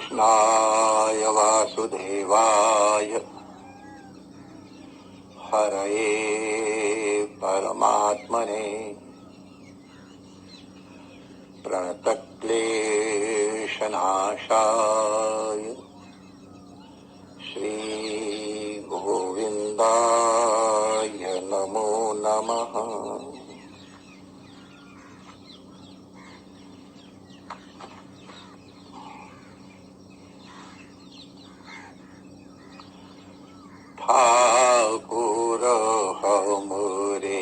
कृष्णाय वासुदेवाय हरये परमात्मने प्रणतक्लेशनाशाय श्रीगोविन्दाय नमो नमः। ठाकुर हमरे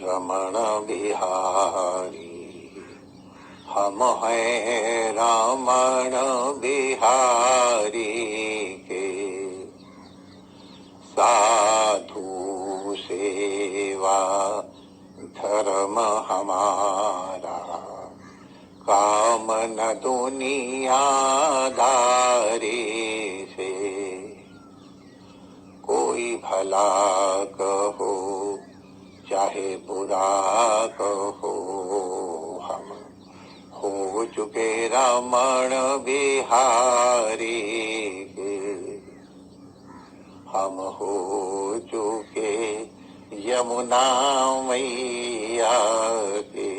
रमण बिहारी, हम हैं रमण बिहारी के साधु सेवा धर्म हमारा, काम न दुनियादारी से। कोई भला कहो चाहे बुरा कहो, हम हो चुके रमण बिहारी के, हम हो चुके यमुना मैया के,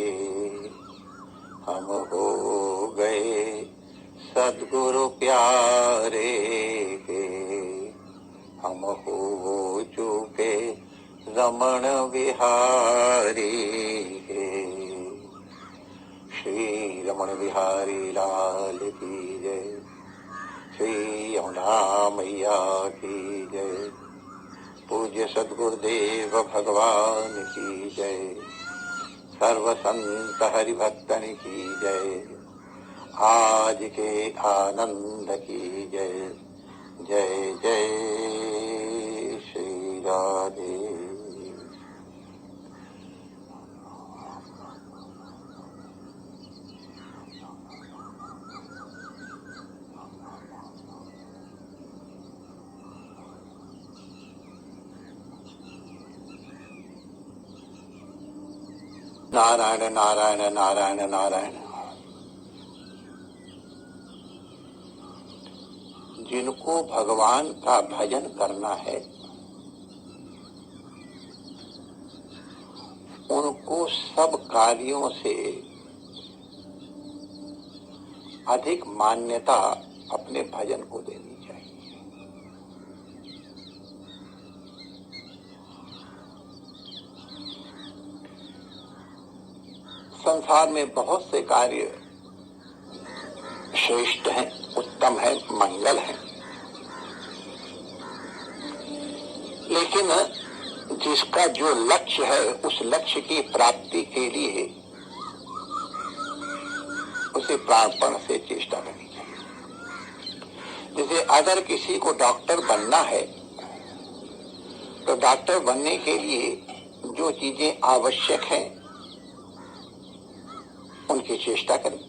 हम हो गए सद्गुरु प्यारे के, हम हो चुके रमण बिहारी के। श्री रमण बिहारी लाल की जय, श्री यमुना मैया की जय, पूज्य सद्गुरुदेव भगवान की जय, सर्व संत हरिभक्तन की जय, आज के आनंद की जय। जय जय श्री राधे। नारायण नारायण नारायण नारायण। जिनको भगवान का भजन करना है उनको सब कार्यों से अधिक मान्यता अपने भजन को देनी चाहिए। संसार में बहुत से कार्य श्रेष्ठ हैं, उत्तम है, मंगल है, लेकिन जिसका जो लक्ष्य है उस लक्ष्य की प्राप्ति के लिए उसे प्राणपण से चेष्टा करनी चाहिए। जैसे अगर किसी को डॉक्टर बनना है तो डॉक्टर बनने के लिए जो चीजें आवश्यक हैं उनकी चेष्टा करें,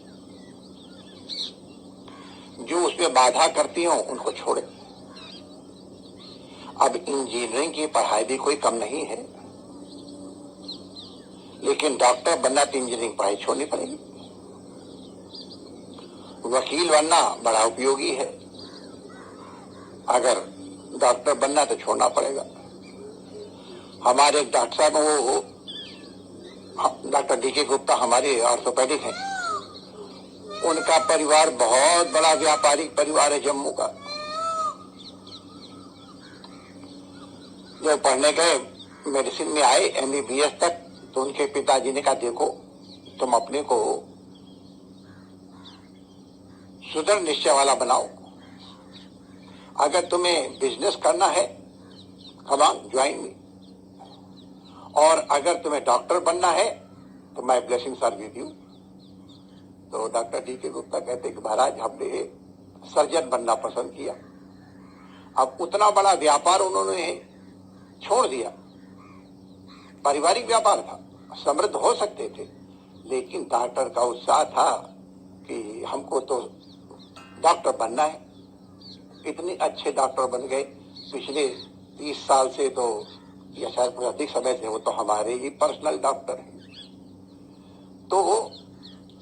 जो उसमें बाधा करती हो उनको छोड़े। अब इंजीनियरिंग की पढ़ाई भी कोई कम नहीं है, लेकिन डॉक्टर बनना तो इंजीनियरिंग पढ़ाई छोड़नी पड़ेगी। वकील बनना बड़ा उपयोगी है, अगर डॉक्टर बनना तो छोड़ना पड़ेगा। हमारे एक डॉक्टर साहब, वो डॉक्टर डी.के. गुप्ता हमारे ऑर्थोपेडिक हैं, उनका परिवार बहुत बड़ा व्यापारिक परिवार है जम्मू का। जब पढ़ने गए, मेडिसिन में आए MBBS तक, तो उनके पिताजी ने कहा देखो तुम अपने को सुदृढ़ निश्चय वाला बनाओ, अगर तुम्हें बिजनेस करना है कम ऑन ज्वाइन मी, और अगर तुम्हें डॉक्टर बनना है तो my blessings are with you. तो डॉक्टर डी.के. गुप्ता कहते कि महाराज हमने सर्जन बनना पसंद किया। अब उतना बड़ा व्यापार उन्होंने छोड़ दिया, पारिवारिक व्यापार था, समृद्ध हो सकते थे, लेकिन डॉक्टर का उत्साह था कि हमको तो डॉक्टर बनना है। इतने अच्छे डॉक्टर बन गए, पिछले 30 साल से तो या शायद अधिक समय से वो तो हमारे ही पर्सनल डॉक्टर हैं। तो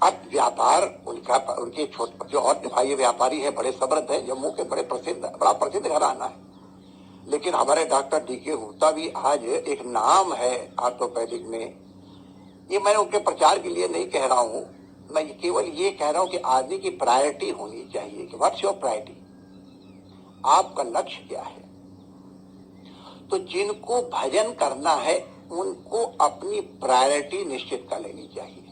अब व्यापार उनके छोटे जो और भाई व्यापारी है, बड़े समृद्ध है, जम्मू के बड़ा प्रसिद्ध घराना है। लेकिन हमारे डॉक्टर डीके गुप्ता भी आज एक नाम है ऑर्थोपेडिक में। ये मैं उनके प्रचार के लिए नहीं कह रहा हूं, मैं केवल ये कह रहा हूं कि आदमी की प्रायोरिटी होनी चाहिए कि व्हाट्स योर प्रायोरिटी, आपका लक्ष्य क्या है। तो जिनको भजन करना है उनको अपनी प्रायोरिटी निश्चित कर लेनी चाहिए।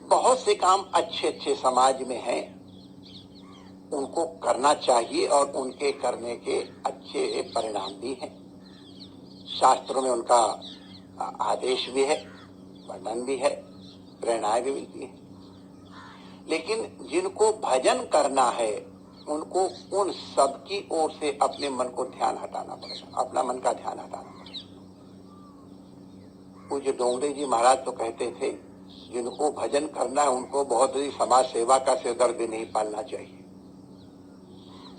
बहुत से काम अच्छे अच्छे समाज में हैं, उनको करना चाहिए और उनके करने के अच्छे परिणाम भी हैं। शास्त्रों में उनका आदेश भी है, वर्णन भी है, प्रेरणाएं भी मिलती है। लेकिन जिनको भजन करना है उनको उन सब की ओर से अपने मन को ध्यान हटाना पड़ेगा, अपना मन का ध्यान हटाना पड़ेगा। पूज्य डोंगरे जी महाराज तो कहते थे जिनको भजन करना है उनको बहुत ही समाज सेवा का सिरदर्द भी नहीं पालना चाहिए।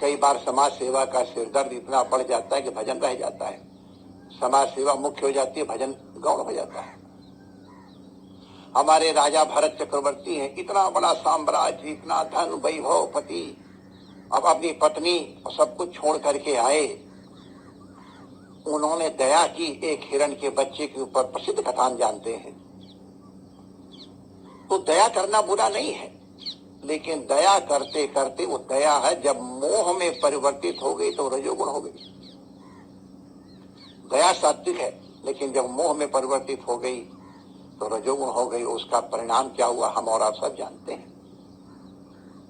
कई बार समाज सेवा का सिरदर्द इतना बढ़ जाता है कि भजन रह जाता है, समाज सेवा मुख्य हो जाती है, भजन गौण हो जाता है। हमारे राजा भरत चक्रवर्ती हैं, इतना बड़ा साम्राज्य, इतना धन वैभव, पति, अब अपनी पत्नी और सब कुछ छोड़ करके आए। उन्होंने दया की एक हिरण के बच्चे के ऊपर, प्रसिद्ध कथान जानते हैं। तो दया करना बुरा नहीं है, लेकिन दया करते करते वो दया है जब मोह में परिवर्तित हो गई तो रजोगुण हो गई। दया सात्विक है, लेकिन जब मोह में परिवर्तित हो गई तो रजोगुण हो गई। उसका परिणाम क्या हुआ हम और आप सब जानते हैं।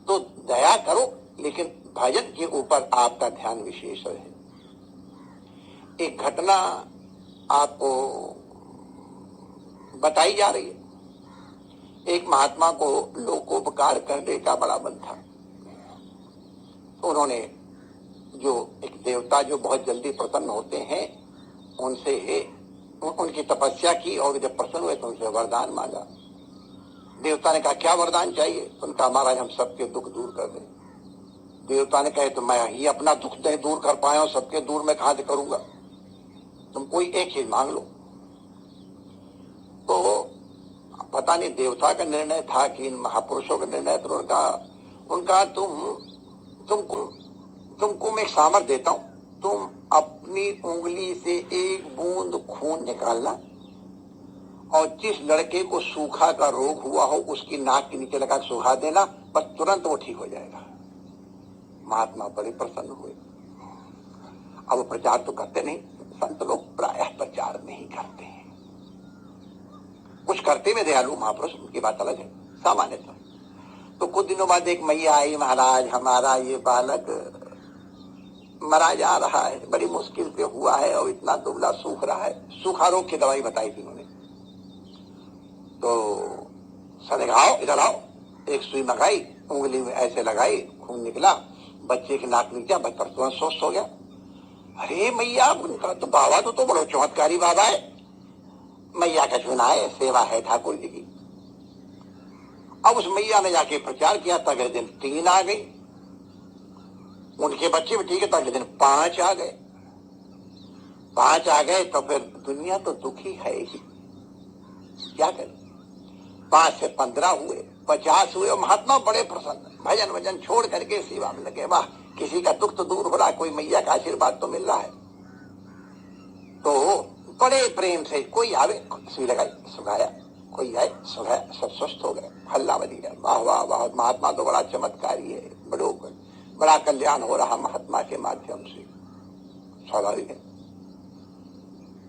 तो दया करो, लेकिन भजन के ऊपर आपका ध्यान विशेष रहे। एक घटना आपको बताई जा रही है। एक महात्मा को लोकोपकार करने का बड़ा मन था। उन्होंने जो एक देवता जो बहुत जल्दी प्रसन्न होते हैं उनसे उनकी तपस्या की और जब प्रसन्न हुए तो उनसे वरदान मांगा। देवता ने कहा क्या वरदान चाहिए? उनका महाराज हम सबके दुख दूर कर दें। देवता ने कहे तो मैं ही अपना दुख नहीं दूर कर पाया हूं, सबके दूर मैं कहां से करूंगा, तुम कोई एक चीज मांग लो। तो पता नहीं देवता का निर्णय था कि इन महापुरुषों का निर्णय, तो उनका तुमको मैं एक सामर्थ देता हूं, तुम अपनी उंगली से एक बूंद खून निकालना और जिस लड़के को सूखा का रोग हुआ हो उसकी नाक के नीचे लगा सुखा देना, बस तुरंत वो ठीक हो जाएगा। महात्मा बड़े प्रसन्न हुए। अब वो प्रचार तो करते नहीं, संत लोग प्रायः प्रचार नहीं करते हैं। कुछ करते में दयालु महापुरुष, उनकी बात अलग है सामान्यतः। तो कुछ दिनों बाद एक मैया आई, महाराज हमारा ये बालक मरा जा रहा है, बड़ी मुश्किल से हुआ है और इतना दुबला सूख रहा है। सूखा रोग की दवाई बताई थी उन्होंने। तो सदेगाओ इधर आओ, एक सुई मंगाई, उंगली में ऐसे लगाई, खून निकला, बच्चे की नाक नीचे, बच्चा तुरंत स्वस्थ हो गया। अरे मैया, उनका तो बाबा तो बड़ो चमत्कारी बाबा है। मैया का चुना है, सेवा है ठाकुर जी की। अब उस मैया ने जाके प्रचार किया, अगले दिन 3 आ गई, उनके बच्चे भी ठीक है, अगले दिन 5 आ गए। 5 आ गए तो फिर दुनिया तो दुखी है ही, क्या करें। 5 से 15 हुए, 50 हुए और महात्मा बड़े प्रसन्न, भजन वजन छोड़ करके सेवा में लगे। वाह, किसी का दुख तो दूर हो रहा है, कोई मैया का आशीर्वाद तो मिल रहा है। तो बड़े प्रेम से कोई आवे सुई लगाई सुखाया, कोई आए सुखाया, सब स्वस्थ हो गए, हल्ला बनी गया। वाह वाह वाह, महात्मा तो बड़ा चमत्कारी है, बड़ा कल्याण हो रहा महात्मा के माध्यम से, स्वाभाविक है।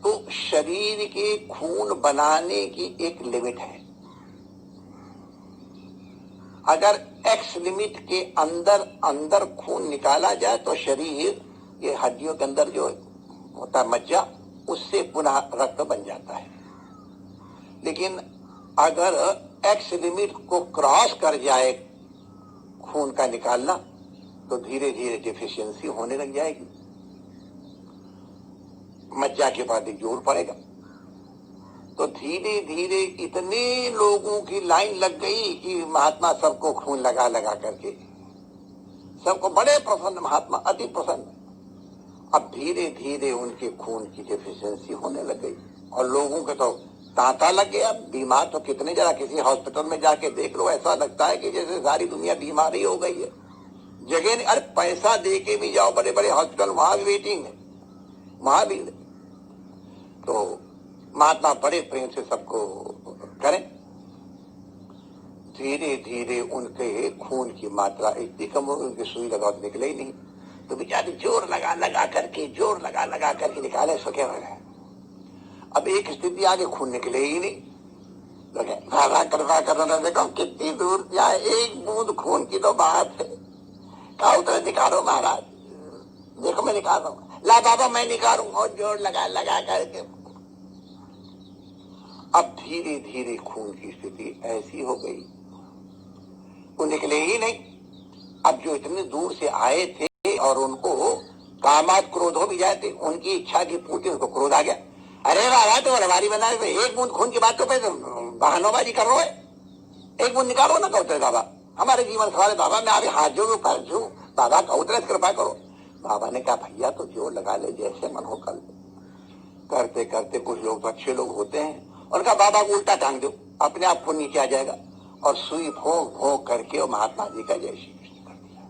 तो शरीर के खून बनाने की एक लिमिट है। अगर एक्स लिमिट के अंदर खून निकाला जाए तो शरीर, ये हड्डियों के अंदर जो होता है मज्जा, उससे पुनः रक्त बन जाता है। लेकिन अगर एक्स लिमिट को क्रॉस कर जाए खून का निकालना तो धीरे धीरे डिफिशियंसी होने लग जाएगी, मज्जा के बाद जोर पड़ेगा। तो धीरे धीरे इतने लोगों की लाइन लग गई कि महात्मा सबको खून लगा लगा करके, सबको बड़े प्रसन्न, महात्मा अति प्रसन्न। अब धीरे धीरे उनके खून की डिफिशियंसी होने लग गई और लोगों के तो तांता लग गया। बीमार तो कितने, जरा किसी हॉस्पिटल में जाके देख लो, ऐसा लगता है कि जैसे सारी दुनिया बीमार ही हो गई है, जगह नहीं। अरे पैसा दे के भी जाओ बड़े बड़े हॉस्पिटल, वहां भी वेटिंग है, वहां भी। तो महात्मा बड़े प्रेम से सबको करें। धीरे धीरे उनके खून की मात्रा इतनी कम हो गई, उनकी सुई लगाओ तो निकले ही नहीं। तो बेचारे जोर लगा लगा करके निकाले, सो क्या है। अब एक स्थिति आगे, खून निकले ही नहीं। कृपा करना, देखो कितनी दूर जाए, एक बूंद खून की तो बात है। कहा उतर निकालो महाराज, देखो मैं निकाल रहा हूं। ला बाबा मैं निकालूंगा, और जोर लगा लगा करके। अब धीरे धीरे खून की स्थिति ऐसी हो गई, वो निकले ही नहीं। अब जो इतनी दूर से आए थे और उनको कामात क्रोध हो भी जाए थे, उनकी इच्छा की पूर्ति, उनको क्रोध आ गया। अरे बाबा तो हमारी बना रहे, एक बूंद खून की बात तो पैसे बहानोबाजी कर रहे हो, एक बूंद निकालो ना। कहते बाबा हमारे जीवन सवाल, बाबा मैं आगे हाथ जोड़ू कर जू, बाबा कहते कृपा करो। बाबा ने कहा भैया तो जोर लगा ले, जैसे मन हो कर। करते करते कुछ लोग तो अच्छे लोग होते हैं, उनका बाबा को उल्टा टांग दो, अपने आप खून नीचे आ जाएगा। और सुई भोंक भोंक करके और महात्मा जी का जय श्री कृष्ण कर दिया।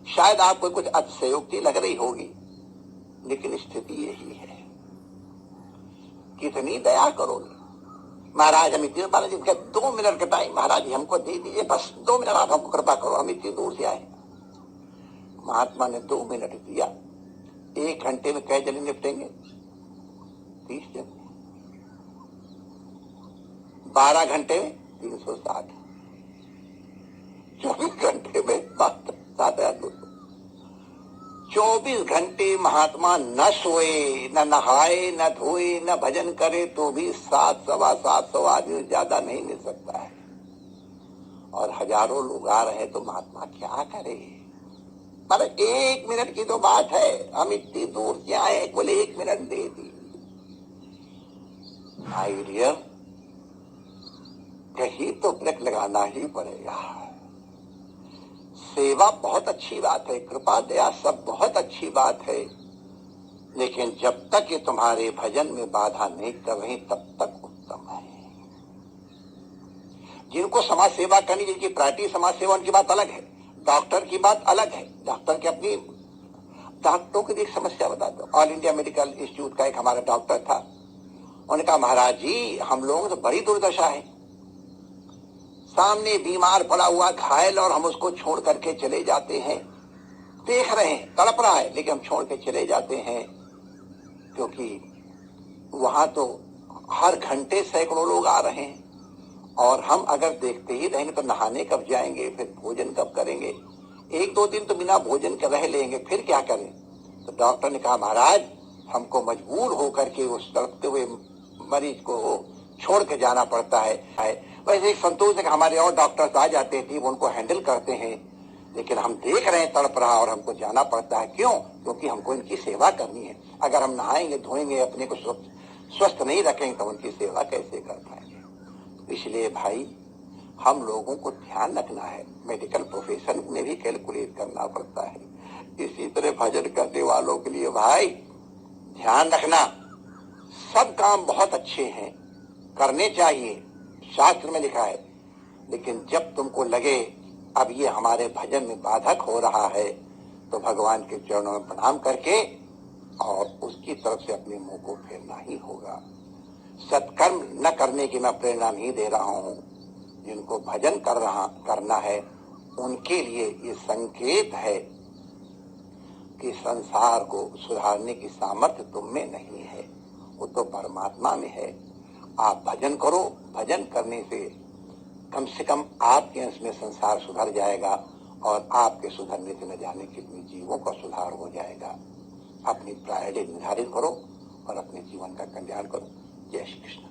शायद आपको कुछ अतिशयोक्ति लग रही होगी, लेकिन स्थिति यही है। कितनी दया करोगे महाराज, हम इतने महाराज इनका 2 मिनट का टाइम महाराज जी हमको दे दीजिए, बस 2 मिनट आप हमको कृपा करो, हम इतनी दूर से आए। महात्मा ने 2 मिनट दिया। 1 घंटे में कई जने निपटेंगे? 30 जन। 12 घंटे में 360, 24 घंटे में 7,200। 24 घंटे महात्मा न सोए, न नहाए, न धोए, न भजन करे, तो भी 700 सवा 700 आदमी ज्यादा नहीं मिल सकता है। और हजारों लोग आ रहे तो महात्मा क्या करे। मतलब 1 मिनट की तो बात है, हम इतनी दूर से आए, बोले 1 मिनट दे दी। आइडिया कहीं तो ब्रेक लगाना ही पड़ेगा। सेवा बहुत अच्छी बात है, कृपा दया सब बहुत अच्छी बात है, लेकिन जब तक ये तुम्हारे भजन में बाधा नहीं कर रही तब तक उत्तम है। जिनको समाज सेवा करनी, जिनकी प्रायोरिटी समाज सेवा, उनकी बात अलग है। डॉक्टर की बात अलग है। डॉक्टर की अपनी, डॉक्टरों की एक समस्या बता दो। ऑल इंडिया मेडिकल इंस्टीट्यूट का एक हमारा डॉक्टर था, उन्होंने कहा महाराज जी हम लोगों तो बड़ी दुर्दशा है, सामने बीमार पड़ा हुआ घायल और हम उसको छोड़ करके चले जाते हैं, देख रहे हैं तड़प रहा है लेकिन हम छोड़ के चले जाते हैं, क्योंकि वहां तो हर घंटे सैकड़ों लोग आ रहे हैं और हम अगर देखते ही रहेंगे तो नहाने कब जाएंगे, फिर भोजन कब करेंगे, 1-2 दिन तो बिना भोजन के रह लेंगे, फिर क्या करें। तो डॉक्टर ने कहा महाराज हमको मजबूर होकर के उस तड़पते हुए मरीज को छोड़ के जाना पड़ता है। वैसे एक संतोष है कि हमारे और डॉक्टर्स आ जाते थे, वो उनको हैंडल करते हैं, लेकिन हम देख रहे हैं तड़प रहा और हमको जाना पड़ता है। क्यों? क्योंकि हमको इनकी सेवा करनी है। अगर हम नहाएंगे धोएंगे, अपने को स्वस्थ नहीं रखेंगे तो उनकी सेवा कैसे कर पाएंगे। इसलिए भाई हम लोगों को ध्यान रखना है, मेडिकल प्रोफेशन में भी कैलकुलेट करना पड़ता है। इसी तरह भजन करने वालों के लिए भाई ध्यान रखना, सब काम बहुत अच्छे हैं, करने चाहिए, शास्त्र में लिखा है, लेकिन जब तुमको लगे अब ये हमारे भजन में बाधक हो रहा है तो भगवान के चरणों में प्रणाम करके और उसकी तरफ से अपने मुंह को फेरना ही होगा। सत्कर्म न करने की मैं प्रेरणा नहीं दे रहा हूं, जिनको भजन करना है उनके लिए ये संकेत है कि संसार को सुधारने की सामर्थ्य तुम में नहीं है, वो तो परमात्मा में है। आप भजन करो, भजन करने से कम आपके अंश में संसार सुधर जाएगा और आपके सुधरने से न जाने कितने जीवों का सुधार हो जाएगा। अपनी प्रायोरिटी निर्धारित करो और अपने जीवन का कल्याण करो। जय श्री कृष्ण।